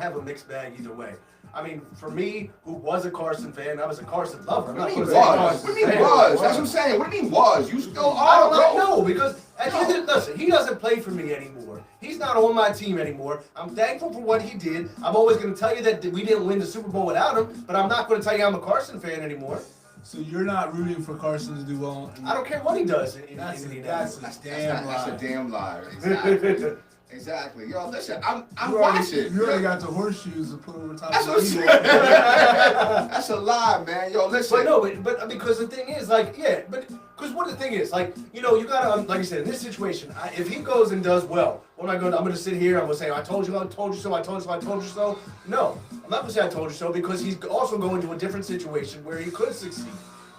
have a mixed bag either way. I mean, for me, who was a Carson fan, I was a Carson lover. I'm What not do you going mean to say was? Carson What do you mean fan. was? That's what I'm saying. What do you mean was? You still I are, don't bro. know, because at the end of the, listen, he doesn't play for me anymore. He's not on my team anymore. I'm thankful for what he did. I'm always going to tell you that we didn't win the Super Bowl without him, but I'm not going to tell you I'm a Carson fan anymore. So you're not rooting for Carson to do well? I don't care what he does in That's Indianapolis. a damn lie. That's a damn lie. Exactly. Exactly. Yo, listen, I'm You watching. already got the horseshoes to put over top That's of what I'm the saying. eagle. That's a lie, man. Yo, listen. But no, but because the thing is, like, yeah, but because what the thing is, like, you know, you gotta, like I said, in this situation, if he goes and does well, what am I going to? I'm gonna sit here. I'm gonna say, I told you so. I told you so. I told you so. No, I'm not gonna say I told you so because he's also going to a different situation where he could succeed.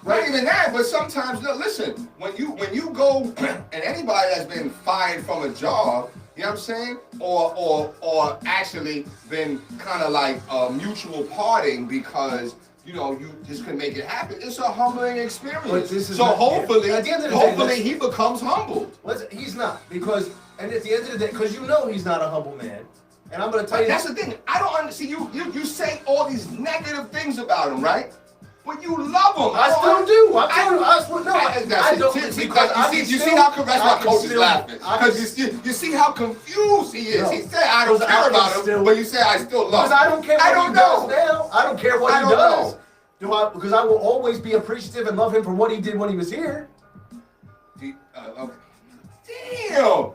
Not even that, but sometimes, no, listen, when you go, and anybody that's been fired from a job, you know what I'm saying, or actually been kind of like mutual parting because you know you just couldn't make it happen. It's a humbling experience. But this is so not, hopefully, at the end of the day, hopefully he becomes humbled. He's not because, and at the end of the day, because you know he's not a humble man, and I'm gonna tell you That's the thing. I don't understand. You say all these negative things about him, right? But you love him. I still do. I don't. You see how that's why coach is laughing because you see how confused he is. No. He said I don't care about him, but you say I still love him. Because I don't care what he does now. I don't care what he does. Know. Do I? Because I will always be appreciative and love him for what he did when he was here. Okay. Damn.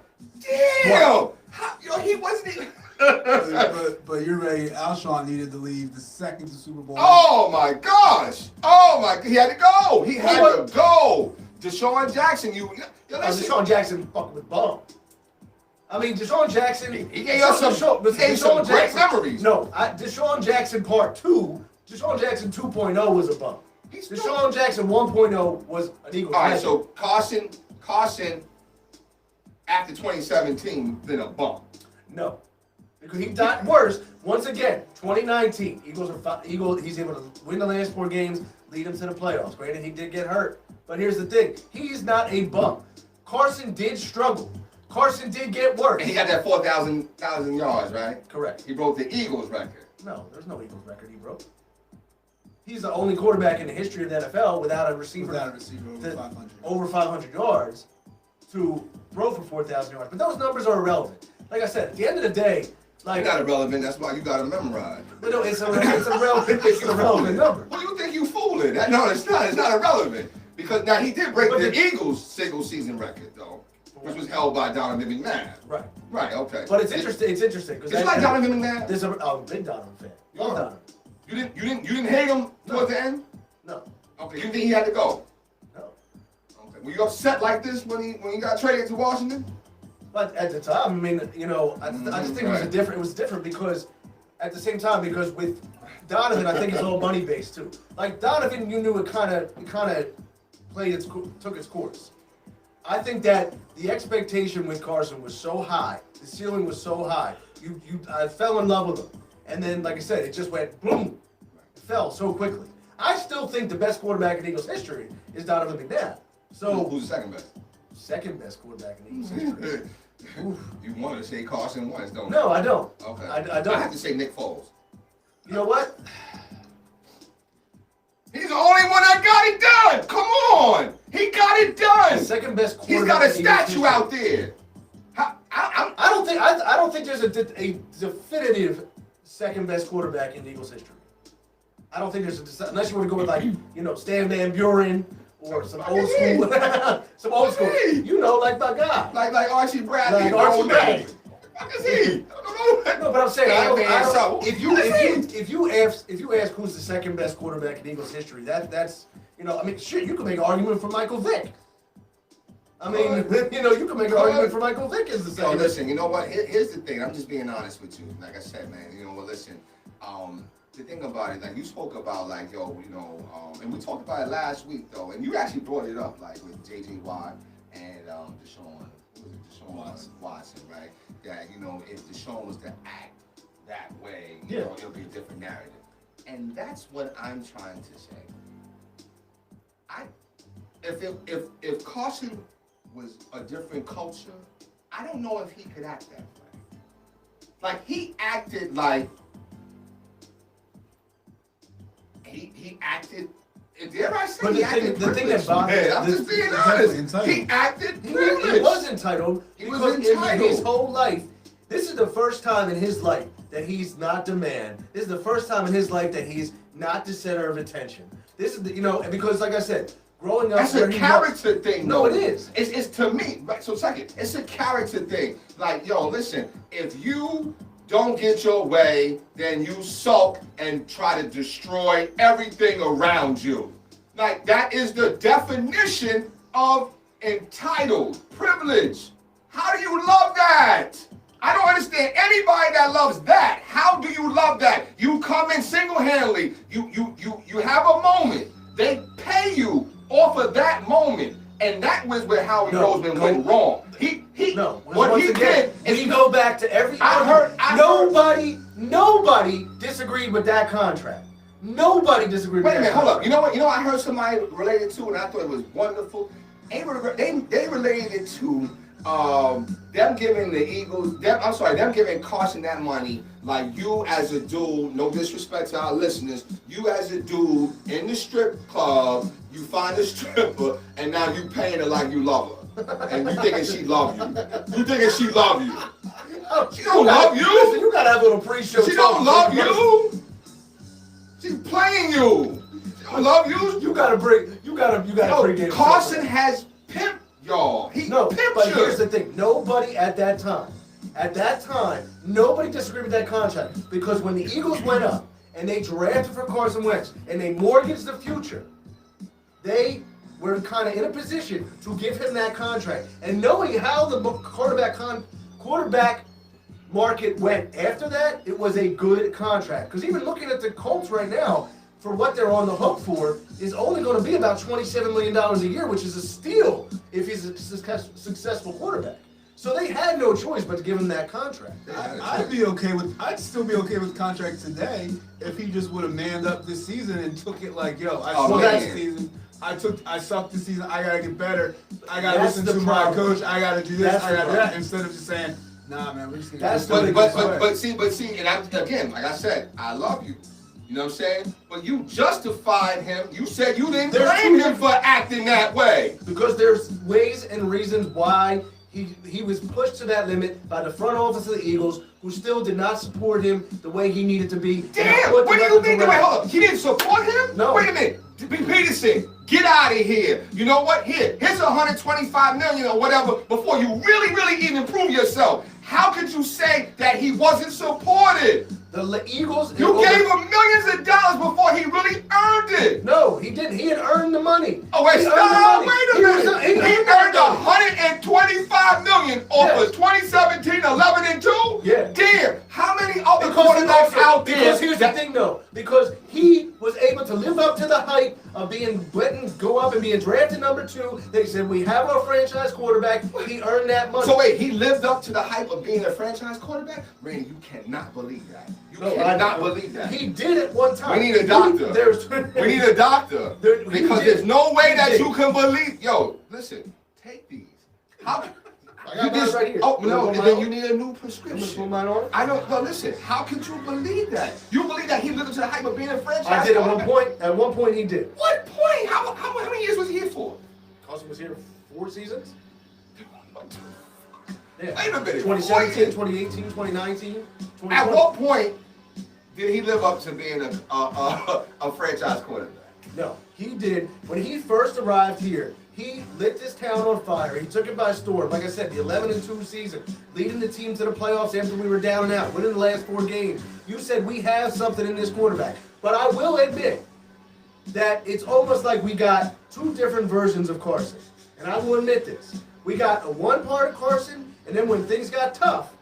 How, yo, he wasn't even. but you're ready. Alshon needed to leave the second to Super Bowl. Oh my gosh! Oh my! He had to go. He had to go. Deshaun Jackson, Deshaun Jackson fucking with bum. I mean, Deshaun Jackson. He gave us some great memories. No, Deshaun Jackson Part 2. Deshaun Jackson 2.0 was a bum. Deshaun Jackson 1.0 was an Eagles. All right, so Carson after 2017 been a bump. No. Because he got worse. Once again, 2019, he's able to win the last 4 games, lead them to the playoffs. Granted, he did get hurt. But here's the thing. He's not a bum. Carson did struggle. Carson did get worse. And he got that 4,000 yards, right? Correct. He broke the Eagles record. No, there's no Eagles record he broke. He's the only quarterback in the history of the NFL without a receiver over 500 yards to throw for 4,000 yards. But those numbers are irrelevant. Like I said, at the end of the day, You're not irrelevant. That's why you got to memorize. But no, it's a relevant number. Well, you think you fooling? No, it's not. It's not irrelevant because now he did break the Eagles' single season record though, which was held by Donovan McNabb. Right. Right. Okay. But it's interesting. It's interesting because it's like Donovan McNabb. I'm a big Donovan fan. Love Donovan. You didn't hate him towards the end. No. Okay. You think he had to go? No. Okay. Were you upset like this when he got traded to Washington? But at the time, I mean, you know, I just think it was different because at the same time, because with Donovan, I think it's all money based too. Like Donovan, you knew it kind of took its course. I think that the expectation with Carson was so high, the ceiling was so high. I fell in love with him, and then, like I said, it just went boom, it fell so quickly. I still think the best quarterback in Eagles history is Donovan McNabb. So who's the second best? Second best quarterback in Eagles history. You want to say Carson Wentz, don't you? No, I don't. Okay. I don't. I have to say Nick Foles. You know what? He's the only one that got it done. Come on, he got it done. The second best quarterback. He's got a statue out there. I don't think there's a definitive second best quarterback in Eagles history. I don't think there's unless you want to go with like Stan Van Buren or some old school, some old school. You know, like my guy, like Archie Bradley. Like Archie Bradley. What is he? No, but I'm saying I don't. If you ask who's the second best quarterback in Eagles history, that's I mean, shit, you can make an argument for Michael Vick. I mean, you can make an argument for Michael Vick as the second. No, listen, you know what? Here's the thing. I'm just being honest with you. Like I said, man, listen. The thing about it, like you spoke about, like and we talked about it last week though, and you actually brought it up, like with J.J. Watt and Deshaun Watson, right? That if Deshaun was to act that way, it'll be a different narrative, and that's what I'm trying to say. If Carson was a different culture, I don't know if he could act that way. Like he acted like he acted. Dare I say But he acted the thing privileged, that bothers man. I'm just being honest. He acted privileged. He was entitled He was because entitled. in his whole life, this is the first time in his life that he's not the man. This is the first time in his life that he's not the center of attention. This is the, because like I said, growing up, That's a character thing. No, though. it is. It's to me. Right, so second, it's a character thing. Like, yo, listen, if you don't get your way, then you sulk and try to destroy everything around you. Like, that is the definition of entitled, privilege. How do you love that? I don't understand anybody that loves that. How do you love that? You come in single-handedly. You have a moment. They pay you off of that moment. And that was where Howie Roseman went wrong. What he did is we go back to every. Nobody disagreed with that contract. Nobody disagreed with that. Wait a minute, hold up. You know what? I heard somebody related to, and I thought it was wonderful. They related it to them giving the Eagles. Them giving Carson that money. Like, you as a dude, no disrespect to our listeners, you as a dude in the strip club, you find a stripper, and now you paying her like you love her. And you thinking she love you. You thinking she love you. She don't love you. Listen, you gotta have a little pre-show. She don't love you. She's playing you. She don't love you. You gotta bring Carson has pimped y'all. But here's the thing. Nobody at that time, nobody disagreed with that contract, because when the Eagles went up and they drafted for Carson Wentz and they mortgaged the future, they were kind of in a position to give him that contract. And knowing how the quarterback market went after that, it was a good contract. Because even looking at the Colts right now, for what they're on the hook for, is only going to be about $27 million a year, which is a steal if he's a successful quarterback. So they had no choice but to give him that contract. I'd still be okay with the contract today if he just would have manned up this season and took it like, yo, I sucked this season. I sucked this season. I gotta get better. I gotta listen to my coach. I gotta do this. I gotta do that. Instead of just saying, nah, man, we're just gonna. But see, and again, like I said, I love you. You know what I'm saying? But you justified him. You said you didn't blame him for acting that way. Because there's ways and reasons why he was pushed to that limit by the front office of the Eagles, who still did not support him the way he needed to be. Damn! What do you think? Wait, hold up. He didn't support him? No. Wait a minute. Peterson, get out of here. You know what? Here's $125 million or whatever before you really even prove yourself. How could you say that he wasn't supported? The Eagles. You gave him millions of dollars before he really earned it. No, he didn't. He had earned the money. Oh, wait, stop. Wait a minute. He earned $125 million off of 2017, 11, and 2? Yeah. Damn. How many other quarterbacks out there? Because here's the thing, though. Because he was able to live up to the hype of go up and being drafted number 2. They said, we have our franchise quarterback. He earned that money. So wait, he lived up to the hype of being a franchise quarterback? Randy, you cannot believe that. You cannot believe that. He did it one time. We need a doctor. We need a doctor. Because there's no way that you can believe. Yo, listen, take these. How? I got mine right here. Oh, no, then you need a new prescription. Put mine on? I don't, but listen, how could you believe that? You believe that he lived up to the hype of being a franchise I did at quarterback? one point. At one point he did. What point? How many years was he here for? Carson was here 4 seasons. Yeah. Wait a minute. 2017, 2018, 2019, 2020. At what point did he live up to being a franchise quarterback? No, he did. When he first arrived here, he lit this town on fire. He took it by storm. Like I said, the 11-2 season, leading the team to the playoffs after we were down and out, winning the last 4 games. You said we have something in this quarterback. But I will admit that it's almost like we got 2 different versions of Carson. And I will admit this. We got a one part of Carson, and then when things got tough,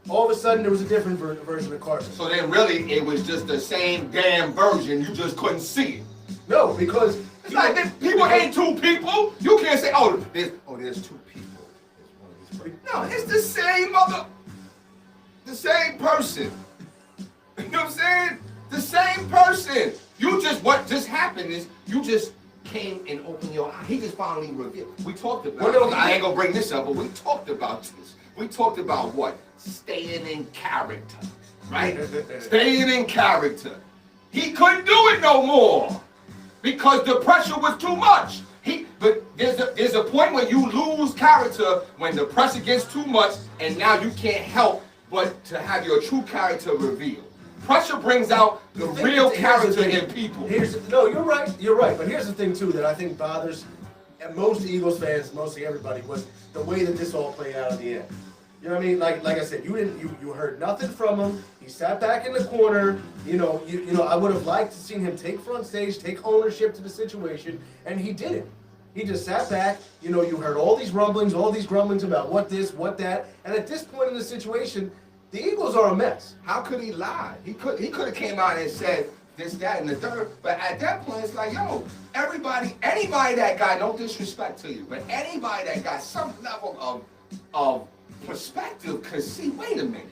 all of a sudden there was a different version of Carson. So then really it was just the same damn version, you just couldn't see it. No, because it's like people ain't 2 people. You can't say, there's 2 people. No, it's the same person. You know what I'm saying? The same person. What just happened is you just came and opened your eyes. He just finally revealed. We talked about it. I ain't gonna bring this up, but we talked about this. We talked about what? Staying in character, right? Staying in character. He couldn't do it no more because the pressure was too much. But there's a point where you lose character when the pressure gets too much, and now you can't help but to have your true character revealed. Pressure brings out the real character in people. No, you're right. But here's the thing too that I think bothers most Eagles fans, mostly everybody, was the way that this all played out in the end. You know what I mean? Like I said, you heard nothing from him. He sat back in the corner. You know, I would have liked to seen him take front stage, take ownership to the situation, and he didn't. He just sat back. You know, you heard all these grumblings about what this, what that, and at this point in the situation, the Eagles are a mess. How could he lie? He could have came out and said this, that, and the third. But at that point, it's like, yo, anybody that got no disrespect to you, but anybody that got some level of perspective could see. Wait a minute.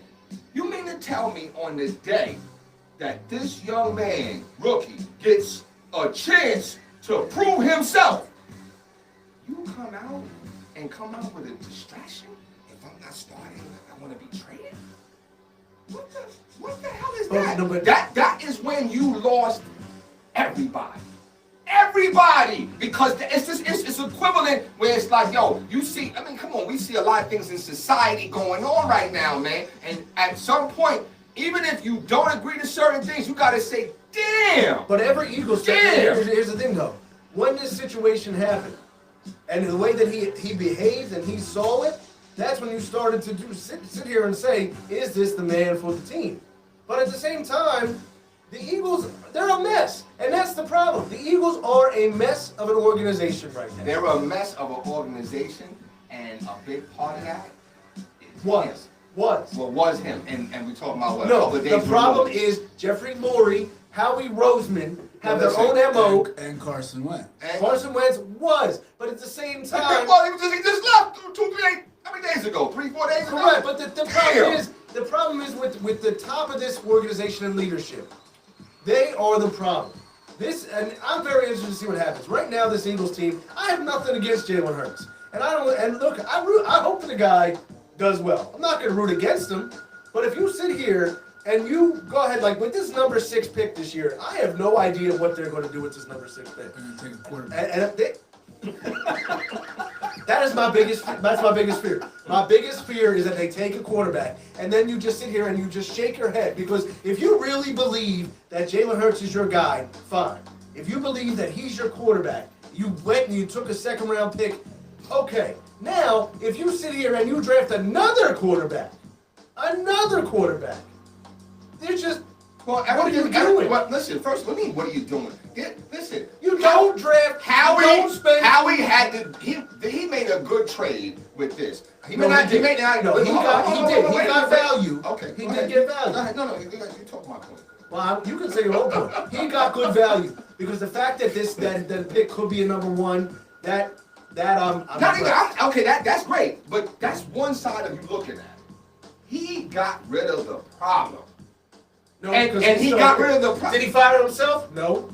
You mean to tell me on the day that this young man, rookie, gets a chance to prove himself, you come out with a distraction? If I'm not starting, I want to be traded? What the hell is that? No, but that is when you lost everybody. Everybody! Because it's equivalent where it's like, yo, you see, I mean, come on, we see a lot of things in society going on right now, man. And at some point, even if you don't agree to certain things, you gotta say, damn! But every Eagles fan, here's the thing though. When this situation happened, and the way that he behaved and he saw it, that's when you started to sit here and say, is this the man for the team? But at the same time, the Eagles, they're a mess. And that's the problem. The Eagles are a mess of an organization right now. They're a mess of an organization, and a big part of that is was him. And we're talking about what? No, the problem is Jeffrey Lurie, Howie Roseman have their own MO. And Carson Wentz. Carson Wentz was, but at the same time. Well, he just left 3 days ago, 3-4 days ago. Correct, but the problem is with the top of this organization and leadership. They are the problem. And I'm very interested to see what happens. Right now, this Eagles team, I have nothing against Jalen Hurts. And look, I hope the guy does well. I'm not going to root against him, but if you sit here and you go ahead, like with this number 6 pick this year, I have no idea what they're going to do with this number 6 pick. They're going to take a quarterback. That's my biggest fear. My biggest fear is that they take a quarterback, and then you just sit here and you just shake your head. Because if you really believe that Jalen Hurts is your guy, fine. If you believe that he's your quarterback, you went and you took a 2nd-round pick, okay. Now, if you sit here and you draft another quarterback, they're just, what are you doing? Well, listen, first, what are you doing? Listen, you don't draft. Howie had to. He made a good trade with this. He got value. Okay, he did get value. No, you talk my point. Well, you can say your own point. He got good value because the fact that that pick could be a number 1, that's great, but that's one side of you looking at it. He got rid of the problem. No, and he got rid of the problem. Did he fire himself? No.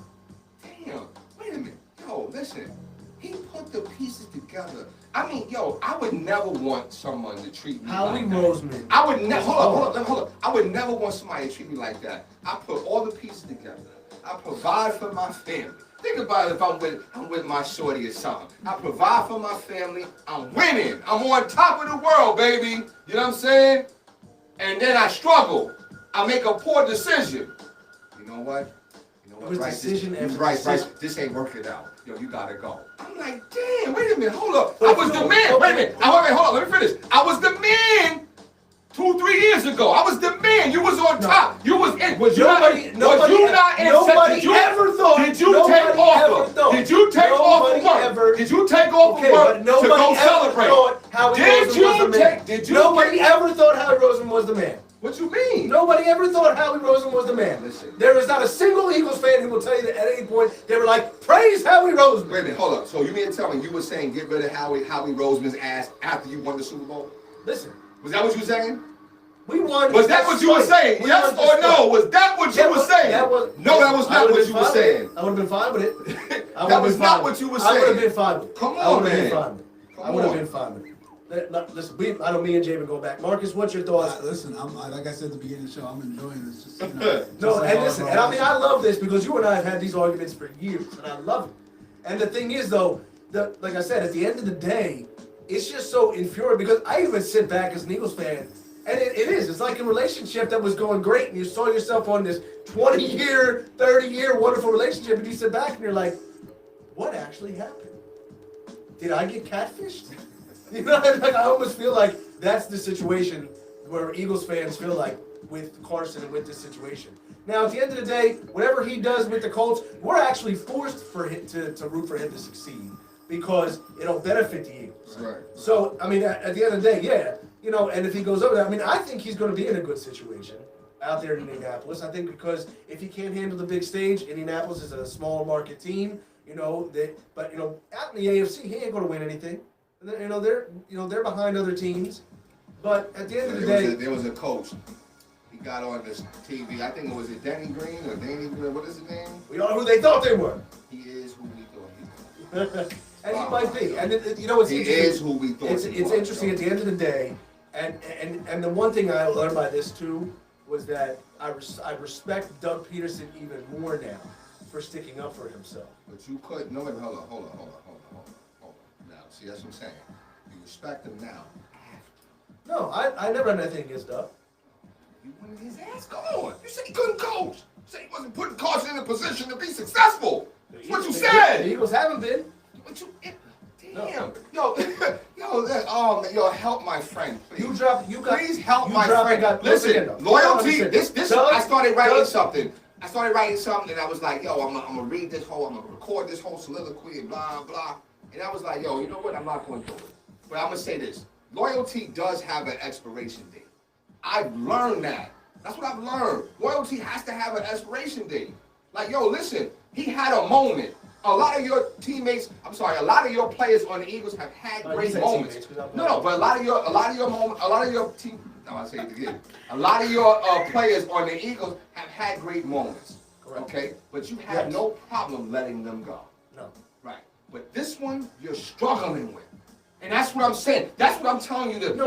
Damn, wait a minute. Yo, listen. He put the pieces together. I mean, I would never want someone to treat me Howie like that. Roseman. I would never, hold up. I would never want somebody to treat me like that. I put all the pieces together. I provide for my family. Think about it if I'm with my shorty or something. I provide for my family. I'm winning. I'm on top of the world, baby. You know what I'm saying? And then I struggle. I make a poor decision. You know what? Bryce, this ain't working out. Yo, you gotta go. I'm like, damn, wait a minute, hold up. I was the man. Wait a minute. Hold on, let me finish. I was the man 2-3 years ago. I was the man. You was on top. You was in. Nobody ever thought. Did you take off? Did you take off of work? Did you take off of work to go celebrate? Nobody ever thought Howie Roseman was the man. What you mean? Nobody ever thought Howie Roseman was the man. Listen. There is not a single Eagles fan who will tell you that at any point they were like, praise Howie Roseman. Wait a minute, hold up. So you mean to tell me you were saying get rid of Howie Roseman's ass after you won the Super Bowl? Listen. Was that what you were saying? We won. Was that what you were saying? Yes or no? Was that what you were saying? That was not what you were saying. I would have been fine with it. That was not what you were saying. I would have been fine with it. Come on, man. I would have been fine with it. Listen, I know me and Jay been going back. Marcus, what's your thoughts? Listen, like I said at the beginning of the show, I'm enjoying this. Just, No, and listen, and I mean, I love this because you and I have had these arguments for years, and I love it. And the thing is, though, like I said, at the end of the day, it's just so infuriating because I even sit back as an Eagles fan, and it is. It's like a relationship that was going great, and you saw yourself on this 20-year, 30-year wonderful relationship, and you sit back and you're like, what actually happened? Did I get catfished? You know, like I almost feel like that's the situation where Eagles fans feel like with Carson and with this situation. Now, at the end of the day, whatever he does with the Colts, we're actually forced for him to root for him to succeed because it'll benefit the Eagles. Right. So, I mean, at the end of the day, yeah, you know, and if he goes over there, I mean, I think he's going to be in a good situation out there in Indianapolis. I think because if he can't handle the big stage, Indianapolis is a small market team, you know, but you know, out in the AFC, he ain't going to win anything. You know, they're behind other teams. But at the end of the day, there was a coach. He got on this TV. I think it was Danny Green or Danny Green. What is his name? we are who they thought they were. He is who we thought he was. And he might be. And you know, it's He interesting. is who we thought he was. It's interesting at the end of the day. And the one thing I learned by this too was that I respect Doug Peterson even more now for sticking up for himself. But you couldn't. No, wait, hold on. Now, see, that's what I'm saying. You respect him now. No, I never had anything against Doug. You wanted his ass gone. You said he couldn't coach. You said he wasn't putting Carson in a position to be successful. That's what you The said. Eagles haven't been. But you, Damn. Yo, help my friend, please. Please help my friend. Listen, loyalty. This. Doug, I started writing something. And I was like, yo, I'm gonna read this whole, I'm gonna record this whole soliloquy and blah blah. And I was like, yo, you know what? I'm not gonna do it. But I'm gonna say this: loyalty does have an expiration date. I've learned that. That's what I've learned. Loyalty has to have an expiration date. Like, yo, listen, he had a moment. A lot of your players on the Eagles have had great moments. No, but a lot of your team. No, I say it again. A lot of your players on the Eagles have had great moments. Correct. Okay, but you have no problem letting them go. No. Right. But this one you're struggling with, and that's what I'm saying. That's what I'm telling you. Listen,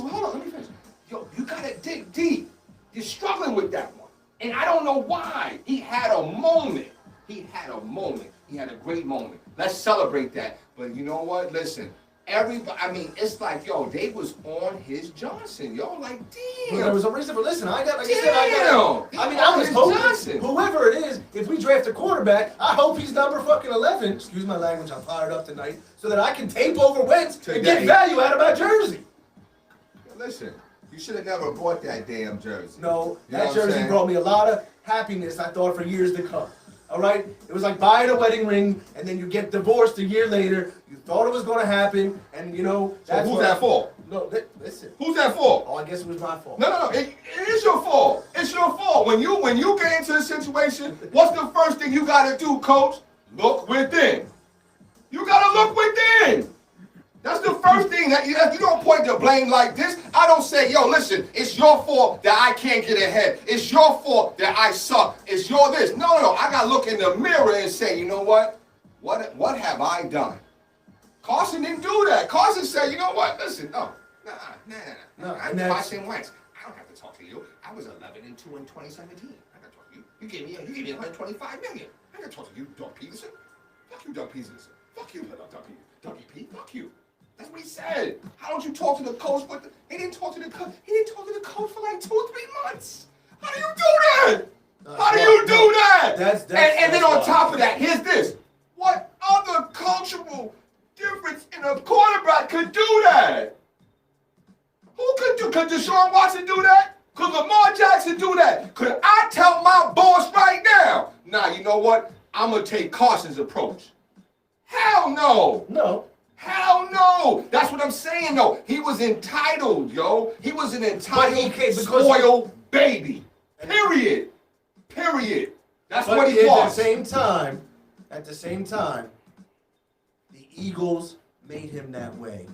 hold on. Let me finish. Yo, you gotta dig deep. You're struggling with that one, and I don't know why. He had a moment. He had a great moment. Let's celebrate that. But you know what? Listen, everybody, I mean, it's like, yo, they was on his Johnson. Yo, like, damn. Well, there was a reason for, listen, I was Johnson. hoping, whoever it is, if we draft a quarterback, I hope he's number fucking 11. Excuse my language, I'm fired up tonight. So that I can tape over Wentz and get value out of my jersey. Listen, you should have never bought that damn jersey. No, that jersey brought me a lot of happiness, I thought, for years to come. All right? It was like buying a wedding ring, and then you get divorced a year later. You thought it was going to happen, and you know. So who's that for? No, listen. Who's that for? Oh, I guess it was my fault. No. It is your fault. It's your fault. When you get into the situation, what's the first thing you got to do, coach? Look within. You got to look within. That's the first thing that you don't point the blame like this. I don't say, yo, listen, it's your fault that I can't get ahead. It's your fault that I suck. It's your this. No. I got to look in the mirror and say, you know what? What have I done? Carson didn't do that. Carson said, you know what? Listen, no. I'm Carson Wentz. I don't have to talk to you. I was 11-2 in 2017. I got to talk to you. You gave me 125 million. I got to talk to you, Doug Peterson. Fuck you, Doug Peterson. Fuck you, Dougie P. Fuck you. That's what he said. How don't you talk to the coach? He didn't talk to the coach. He didn't talk to the coach for like 2 or 3 months. How do you do that? How do you do that? And then on top of that, here's this. What other cultural difference in a quarterback could do that? Who could do? Could Deshaun Watson do that? Could Lamar Jackson do that? Could I tell my boss right now? Nah, you know what? I'm gonna take Carson's approach. Hell no. No. Hell no! That's what I'm saying, though. He was entitled, yo. He was an entitled, spoiled baby. Period. That's what he was. At the same time, the Eagles made him that way.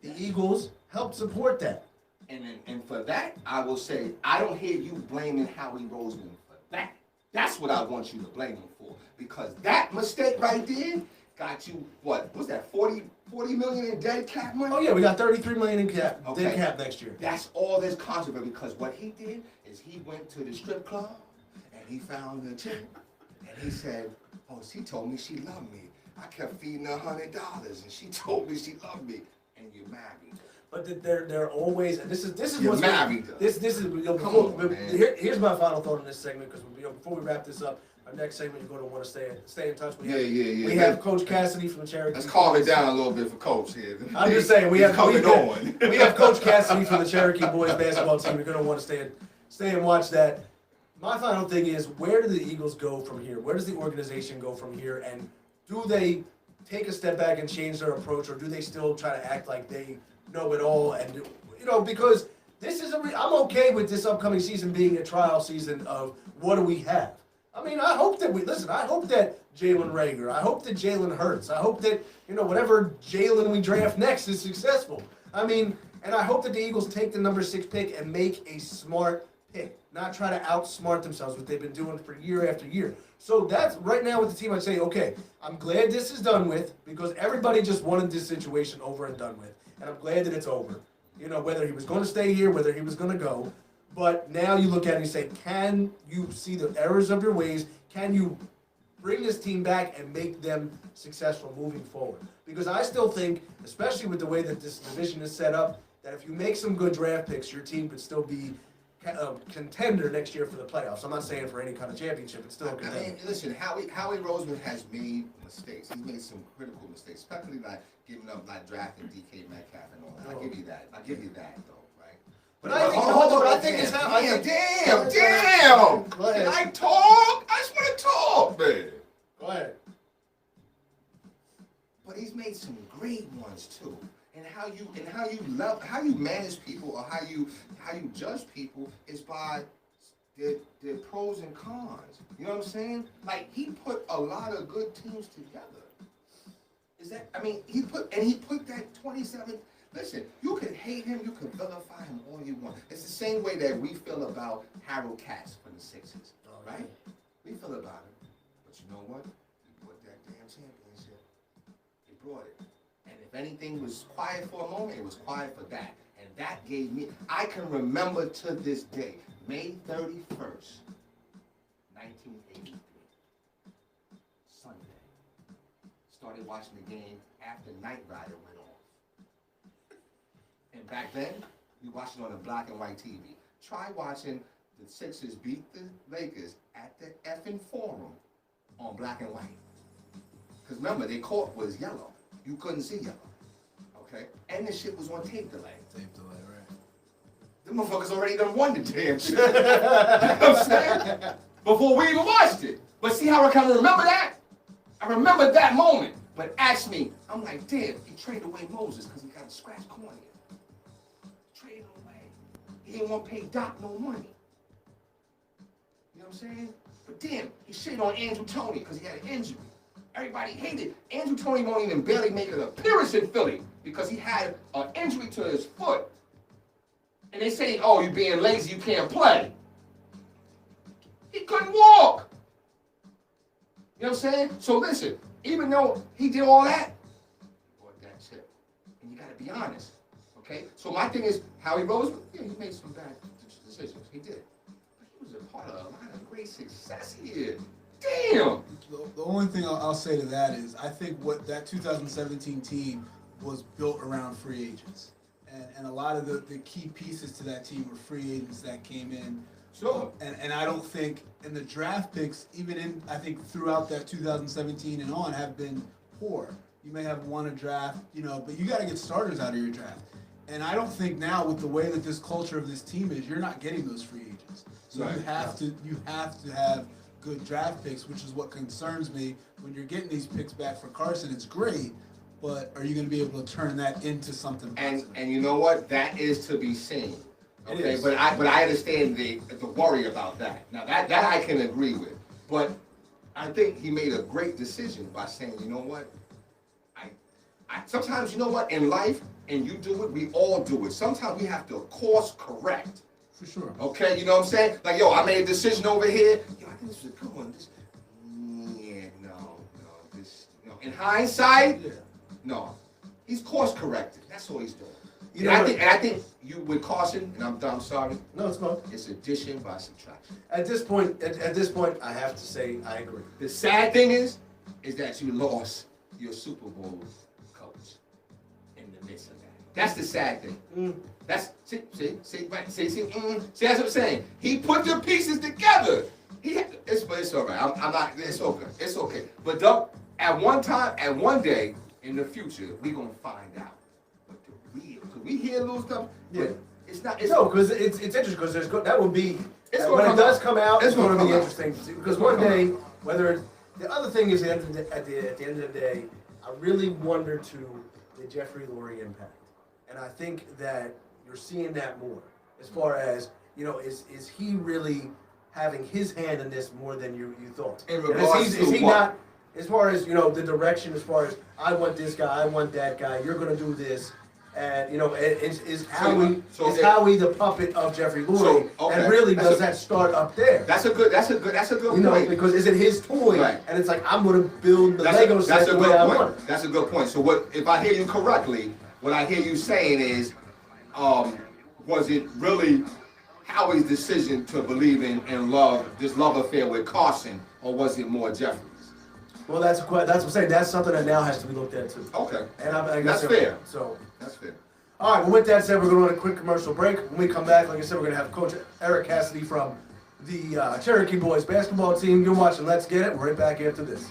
The Eagles helped support that. And for that, I will say, I don't hear you blaming Howie Roseman for that. That's what I want you to blame him for. Because that mistake right there got you, what was that, 40 million in dead cap money? Oh yeah, we got 33 million in cap, Okay. dead cap next year. That's all this controversy, because what he did is he went to the strip club and he found the chick and he said, oh, she told me she loved me. I kept feeding her $100 and she told me she loved me. And you married her. But they're always, and this is You're what's married. this is Come on, man. here's my final thought on this segment, because before we wrap this up, our next segment you're going to want to stay in touch with. Yeah. We have Coach Cassidy from the Cherokee. Let's calm it down a little bit for Coach here. I'm just saying we have Coach Cassidy from the Cherokee boys basketball team. You're going to want to stay and watch that. My final thing is, where do the Eagles go from here? Where does the organization go from here? And do they take a step back and change their approach, or do they still try to act like they know it all? And because this is I'm okay with this upcoming season being a trial season of what do we have. I mean, I hope that I hope that Jalen Reagor, I hope that Jalen Hurts, I hope that whatever Jalen we draft next is successful. I mean, and I hope that the Eagles take the number 6 pick and make a smart pick, not try to outsmart themselves, what they've been doing for year after year. So that's right now with the team. I'd say, okay, I'm glad this is done with, because everybody just wanted this situation over and done with, and I'm glad that it's over. Whether he was going to stay here, whether he was going to go, but now you look at it and you say, can you see the errors of your ways? Can you bring this team back and make them successful moving forward? Because I still think, especially with the way that this division is set up, that if you make some good draft picks, your team could still be a contender next year for the playoffs. I'm not saying for any kind of championship, it's still a contender. I mean, listen, Howie Roseman has made mistakes. He's made some critical mistakes, especially like giving up, like drafting DK Metcalf and all that. I'll give you that. Though, right? But I think, damn! Go ahead. Can I talk? I just want to talk, man. Go ahead. But he's made some great ones too. And how you manage people, or how you judge people, is by their pros and cons. You know what I'm saying? Like, he put a lot of good teams together. He put that 27. Listen, you can hate him, you can vilify him all you want. It's the same way that we feel about Harold Katz from the Sixers, right? We feel about him, but you know what? He brought that damn championship. He brought it. And if anything was quiet for a moment, it was quiet for that. And that gave me, I can remember to this day, May 31st, 1983, Sunday. Started watching the game after Knight Rider went off. And back then, we watched it on a black and white TV. Try watching the Sixers beat the Lakers at the effing Forum on black and white. Because remember, their court was yellow. You couldn't see yellow. Okay? And the shit was on tape delay. Tape delay, right. The motherfuckers already done won the damn shit. You know what I'm saying? Before we even watched it. But see how I kind of remember that? I remember that moment. But ask me, I'm like, damn, he traded away Moses because he got a scratch cornea. Traded him away. He didn't want to pay Doc no money. You know what I'm saying? But damn, he shit on Andrew Toney because he had an injury. Everybody hated. Andrew Toney won't even barely make an appearance in Philly because he had an injury to his foot. And they say, oh, you're being lazy, you can't play. He couldn't walk. You know what I'm saying? So listen, even though he did all that, he bought that chip. And you got to be honest. Okay? So my thing is, Howie Roseman, yeah, he made some bad decisions. He did. But he was a part of a lot of great success here. Damn! The only thing I'll say to that is, I think what that 2017 team was built around free agents. And a lot of the key pieces to that team were free agents that came in. Sure. And I don't think, and the draft picks, even in, I think throughout that 2017 and on, have been poor. You may have won a draft, but you got to get starters out of your draft. And I don't think now, with the way that this culture of this team is, you're not getting those free agents. So right. you have to have good draft picks, which is what concerns me. When you're getting these picks back for Carson, it's great, but are you going to be able to turn that into something positive? And you know what? That is to be seen. Okay, but I understand the worry about that. Now that I can agree with. But I think he made a great decision by saying, you know what? I sometimes, you know what, in life, and you do it, we all do it. Sometimes we have to course correct. For sure. Okay, you know what I'm saying? Like, yo, I made a decision over here. Yo, I think this is a good one. This, In hindsight, Yeah. no. He's course corrected. That's all he's doing. You And know I think you with caution, and I'm sorry, No, it's not. it's addition by subtraction. At this point, I have to say I agree. The sad thing is that you lost your Super Bowl coach in the midst of that. That's the sad thing. That's see, that's what I'm saying. He put the pieces together. But it's all right. I'm not. It's okay. It's okay. But Doug, at one day in the future, we gonna find out what the real. Cause we hear little stuff. Yeah. It's not. It's No, because it's interesting because that will be It's when gonna it does come come out. It's It's going to gonna be come interesting to see, because It's gonna one come day, whether the other thing is at the end of the day, I really wonder to the Jeffrey Lurie impact, and I think that you're seeing that more as far as is he really having his hand in this more than you thought? In And regards is he to what? not? As far as the direction, as far as I want this guy, I want that guy, you're going to do this. And is Howie the puppet of Jeffrey Lurie? okay. And really, That's does a- that start up there? That's a good point. Because is it his toy? Right. And it's like I'm gonna build the Lego set That's a the way good I point. want it. That's a good point. So what if I hear you correctly? What I hear you saying is, was it really Howie's decision to believe in love, this love affair with Carson, or was it more Jeffrey's? Well, that's what I'm saying. That's something that now has to be looked at too. Okay. And I guess That's fair. So. That's fair. All right, well, with that said, we're going to run a quick commercial break. When we come back, like I said, we're going to have Coach Eric Cassidy from the Cherokee Boys basketball team. You're watching Let's Get It. We're right back after this.